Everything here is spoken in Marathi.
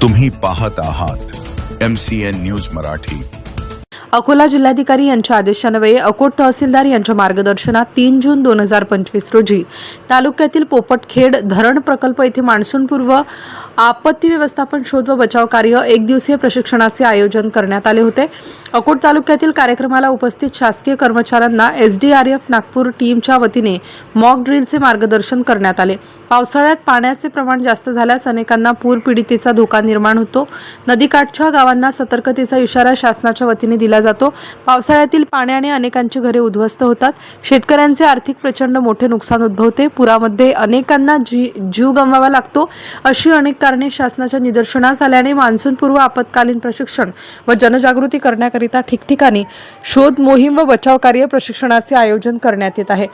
तुम्ही पाहत आहात MCN न्यूज मराठी। अकोला जिल्हाधिकारी यांच्या आदेशान्वये अकोट तहसीलदार यांच्या मार्गदर्शनात 3 जून 2025 रोजी तालुक्यातील पोपटखेड धरण प्रकल्प येथे मान्सूनपूर्व आपत्ती व्यवस्थापन शोध व बचाव कार्य 1 दिवसीय प्रशिक्षणाचे आयोजन करण्यात आले होते। अकोट तालुक्यातील कार्यक्रमाला उपस्थित शासकीय कर्मचाऱ्यांना SDRF नागपूर टीमच्या वतीने मॉक ड्रिलचे मार्गदर्शन करण्यात आले। पावसाळ्यात पाण्याचे प्रमाण जास्त झाल्यास अनेकांना पूर पीडितेचा धोका निर्माण होतो। नदीकाठच्या गावांना सतर्कतेचा इशारा शासनाच्या वतीने दिला जातो। पावसाळ्यातील पाण्याने अनेकांची घरे उद्ध्वस्त होतात। शेतकऱ्यांचे आर्थिक प्रचंड मोठे नुकसान उद्भवते। पुरामध्ये अनेकांना जीव गमवावा लागतो। अशी अनेक कारणे शासनाच्या निदर्शनास आल्याने मान्सूनपूर्व आपत्कालीन प्रशिक्षण व जनजागृती करण्याकरिता ठिकठिकाणी शोध मोहीम व बचाव कार्य प्रशिक्षणाचे आयोजन करण्यात येत आहे।